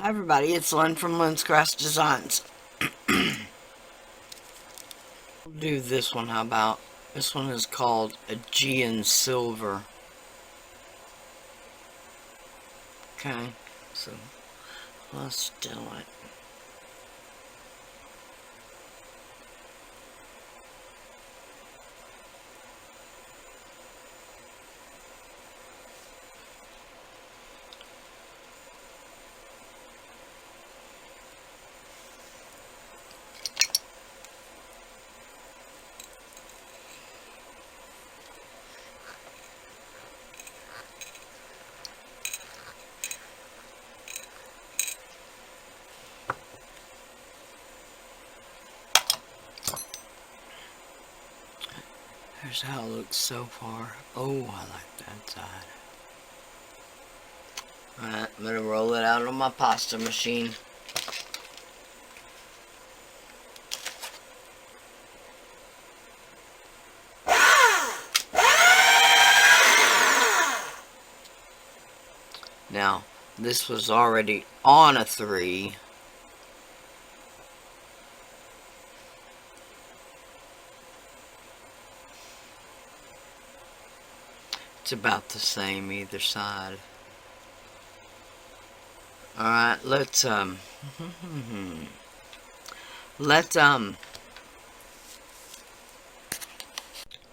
Hi everybody, it's Lynn from Lynn's Crafts Designs. We'll do this one, how about? This one is called Aegean Silver. Okay, so let's do it. Here's how it looks so far. Oh, I like that side. Alright, I'm going to roll it out on my pasta machine. Now, this was already on a 3. It's about the same either side. Alright, let's alright,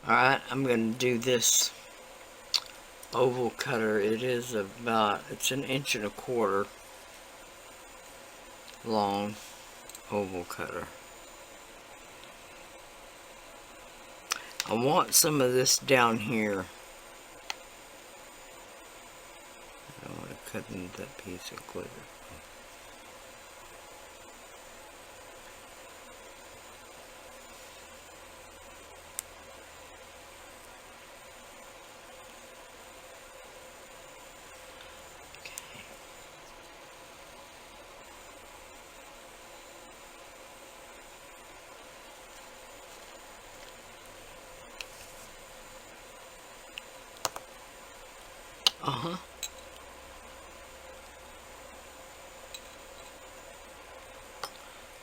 I'm gonna do this oval cutter. It is about, it's 1.25 inches long oval cutter. I want some of this down here. I don't want to cut into that piece of glitter.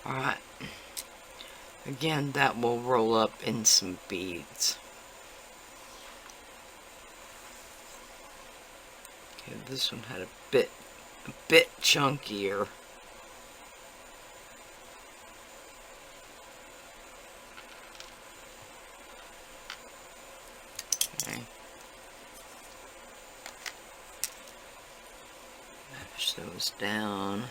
Alright. Again, that will roll up in some beads. Okay, this one had a bit chunkier. Okay. Push those down.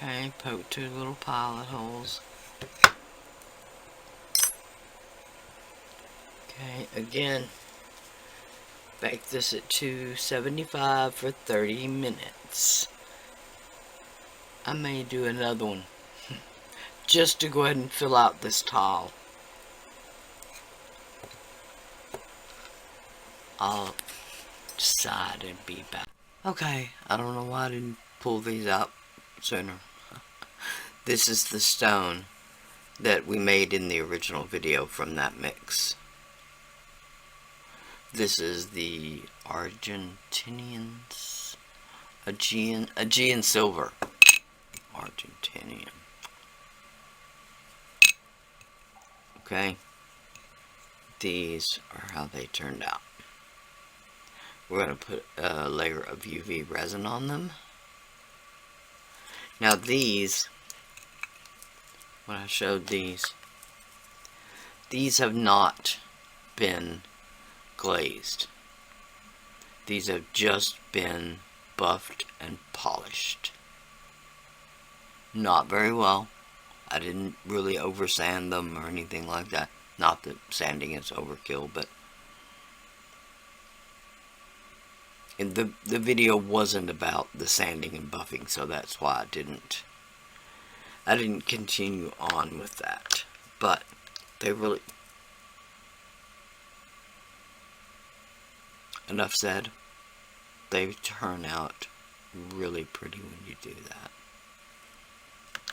Okay, poke 2 little pilot holes. Okay, again, bake this at 275 for 30 minutes. I may do another one, just to go ahead and fill out this tile. I'll decide and be back. Okay, I don't know why I didn't pull these out sooner. This is the stone that we made in the original video from that mix. This is the Aegean silver. Argentinian. Okay. These are how they turned out. We're going to put a layer of UV resin on them. Now these, when I showed these have not been glazed. These have just been buffed and polished. Not very well. I didn't really oversand them or anything like that. Not that sanding is overkill, but the video wasn't about the sanding and buffing, so that's why I didn't continue on with that. but they really... Enough said. They turn out really pretty when you do that.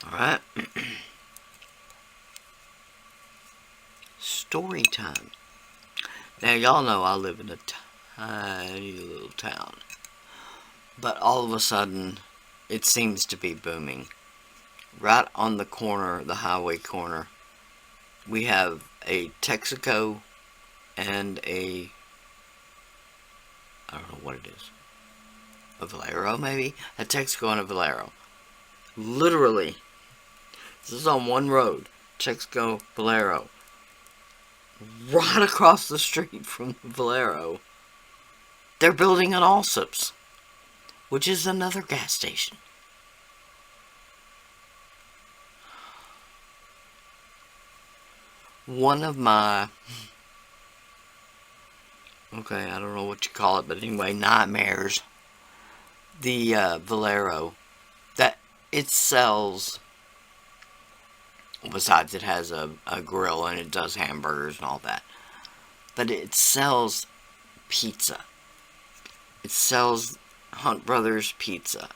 Alright. Story time. Now, y'all know I live in a tiny little town. But all of a sudden, it seems to be booming. Right on the corner, the highway corner, we have a Texaco and a... I don't know what it is. A Valero, maybe? A Texaco and a Valero. Literally. This is on one road. Texaco, Valero. Right across the street from the Valero, they're building an Allsup's, which is another gas station. One of my... Okay, I don't know what you call it, but anyway, nightmares. The Valero, that it sells, besides it has a grill and it does hamburgers and all that, but it sells pizza. It sells Hunt Brothers pizza.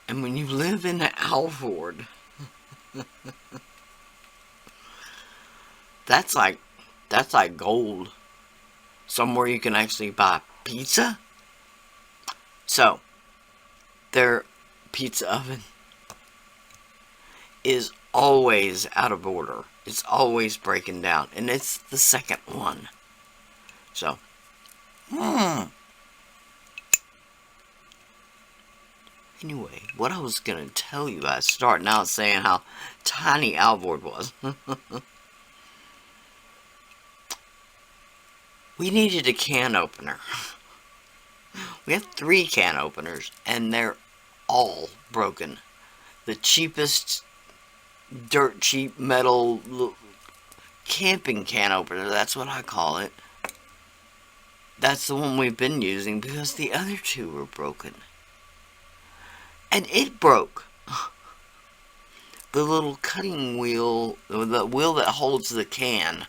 And when you live in Alvord, that's like gold. Somewhere you can actually buy pizza. So, their pizza oven is always out of order. It's always breaking down. And it's the second one. So, Anyway, what I was going to tell you, I was starting out saying how tiny Alvord was. We needed a can opener. We have 3 can openers, and they're all broken. The cheapest, dirt cheap metal camping can opener, that's what I call it. That's the one we've been using because the other 2 were broken. And it broke. The little cutting wheel, the wheel that holds the can,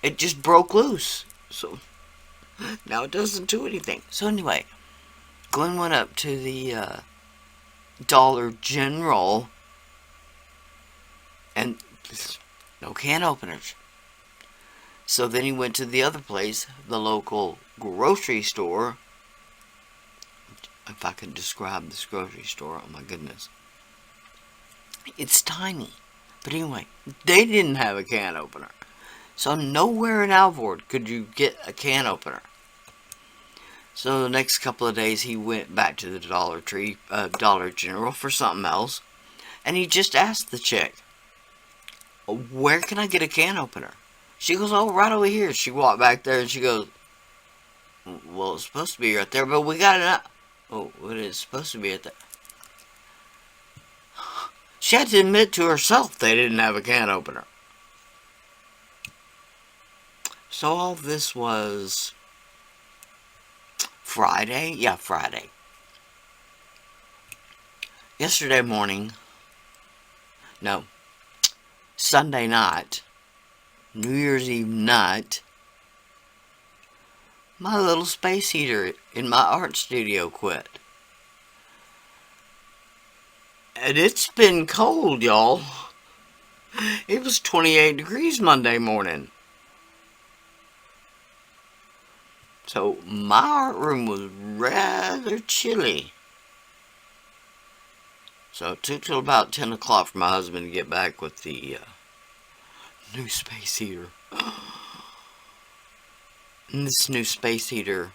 it just broke loose. So now it doesn't do anything. So anyway, Glenn went up to the Dollar General, and no can openers. So then he went to the other place, the local grocery store. If I could describe this grocery store, oh my goodness. It's tiny. But anyway, they didn't have a can opener. So nowhere in Alvord could you get a can opener. So the next couple of days he went back to the Dollar General for something else. And he just asked the chick, where can I get a can opener? She goes, oh, right over here. She walked back there and she goes, well, it's supposed to be right there, but we got it. Oh, it is supposed to be at that. She had to admit to herself they didn't have a can opener. So all this was Friday? Yeah, Friday. Yesterday morning, no, Sunday night, New Year's Eve night, my little space heater in my art studio quit. And it's been cold, y'all. It was 28 degrees Monday morning. So my art room was rather chilly. So it took till about 10 o'clock for my husband to get back with the new space heater. And this new space heater,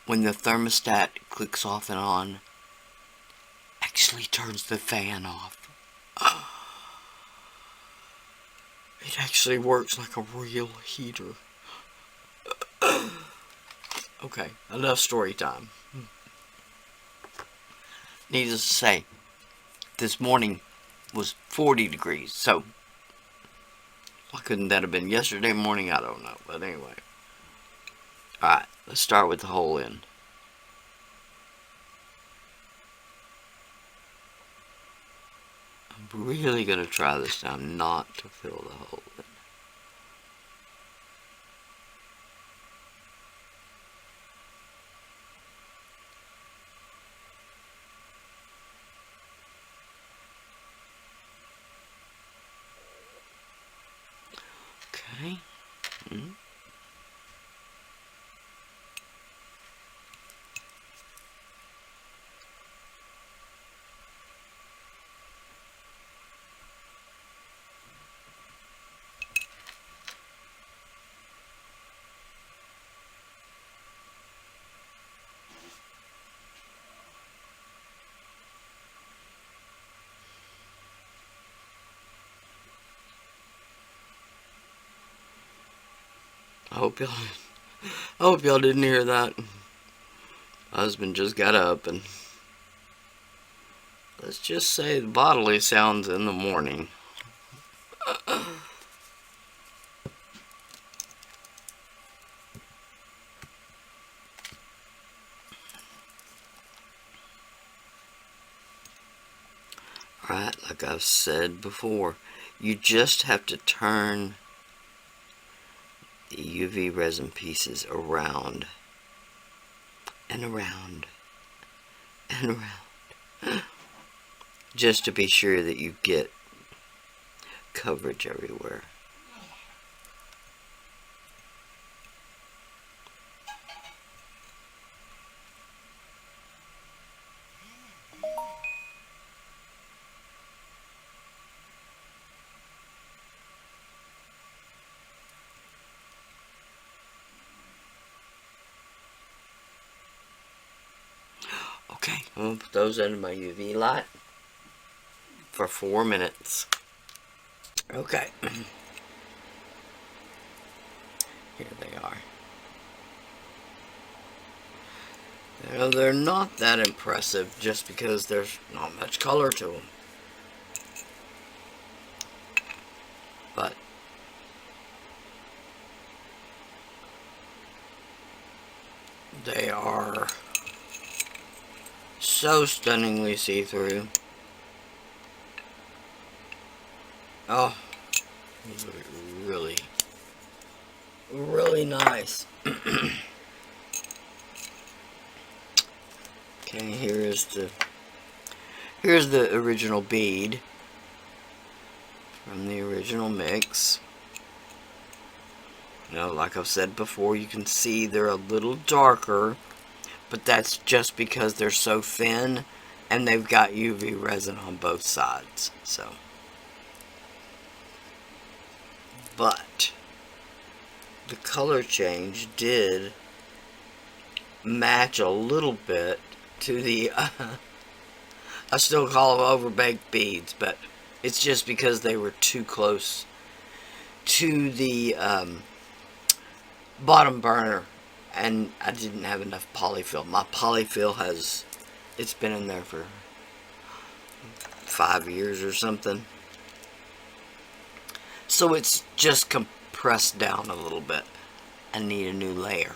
when the thermostat clicks off and on, actually turns the fan off. It actually works like a real heater. Okay, enough story time. Needless to say, this morning was 40 degrees, so why couldn't that have been yesterday morning? I don't know, but anyway. Alright, let's start with the hole in. really going to try this time not to fill the hole in. Okay. I hope y'all didn't hear that. My husband just got up, and let's just say the bodily sounds in the morning. Alright, like I've said before, you just have to turn the UV resin pieces around and around and around, just to be sure that you get coverage everywhere. Okay, I'm going to put those under my UV light for 4 minutes. Okay. Here they are. Now, they're not that impressive just because there's not much color to them. But they are so stunningly see-through. Oh, really, really nice. Okay, here's the original bead from the original mix. You know, like I've said before, you can see they're a little darker, but that's just because they're so thin and they've got UV resin on both sides. So, but the color change did match a little bit to the I still call them overbaked beads, but it's just because they were too close to the bottom burner, and I didn't have enough polyfill. My polyfill it's been in there for 5 years or something, so it's just compressed down a little bit. I need a new layer.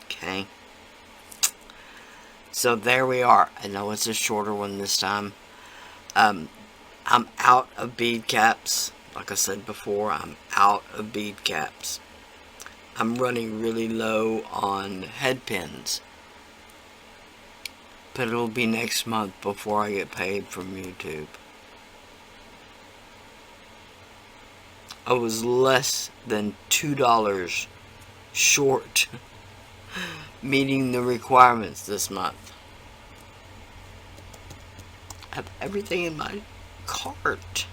Okay, so there we are. I know it's a shorter one this time. I'm out of bead caps. Like I said before, I'm out of bead caps. I'm running really low on head pins, but it'll be next month before I get paid from YouTube. I was less than $2 short meeting the requirements this month. I have everything in my cart.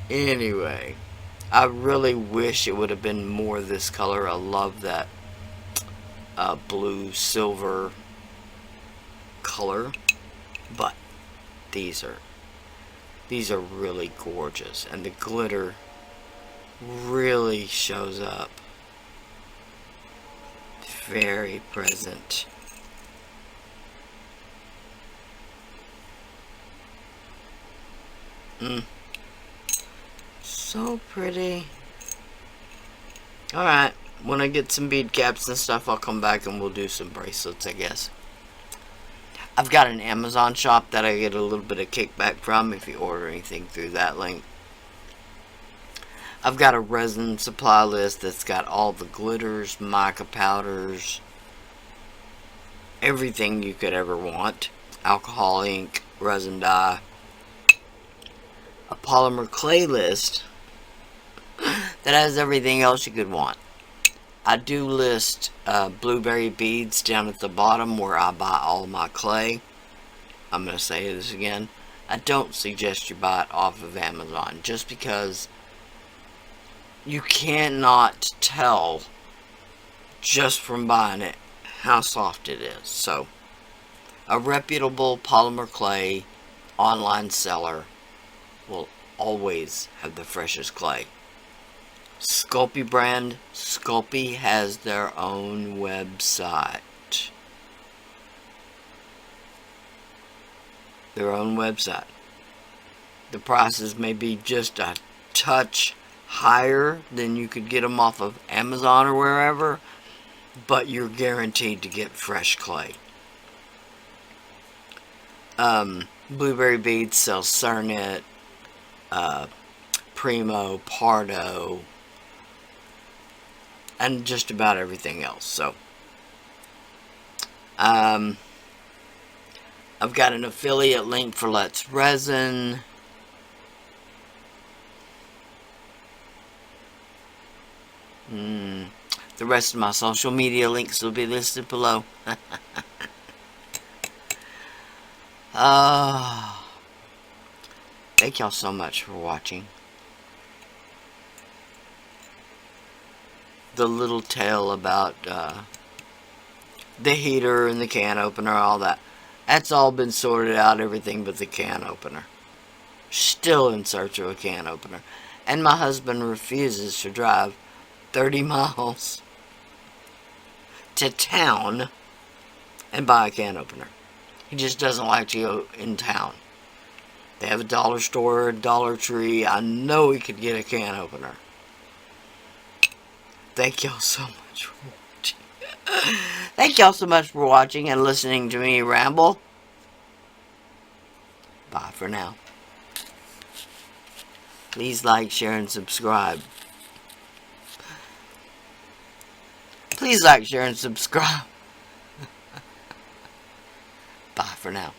Anyway, I really wish it would have been more this color. I love that blue silver color, but these are really gorgeous, and the glitter really shows up. Very present. So pretty. Alright, when I get some bead caps and stuff, I'll come back and we'll do some bracelets, I guess. I've got an Amazon shop that I get a little bit of kickback from if you order anything through that link. I've got a resin supply list that's got all the glitters, mica powders, everything you could ever want. Alcohol ink, resin dye. A polymer clay list that has everything else you could want. I do list blueberry beads down at the bottom where I buy all my clay. I'm going to say this again. I don't suggest you buy it off of Amazon just because you cannot tell just from buying it how soft it is. So, a reputable polymer clay online seller will always have the freshest clay. Sculpey brand, Sculpey has their own website. Their own website. The prices may be just a touch higher than you could get them off of Amazon or wherever, but you're guaranteed to get fresh clay. Blueberry Beads sells Cernet, Primo, Pardo, and just about everything else. So, I've got an affiliate link for Let's Resin. The rest of my social media links will be listed below. Thank y'all so much for watching. The little tale about the heater and the can opener, all that. That's all been sorted out, everything but the can opener. Still in search of a can opener. And my husband refuses to drive 30 miles to town and buy a can opener. He just doesn't like to go in town. They have a dollar store, a Dollar Tree. I know he could get a can opener. Thank y'all so much for watching. Thank y'all so much for watching and listening to me ramble. Bye for now. Please like, share, and subscribe. Please like, share, and subscribe. Bye for now.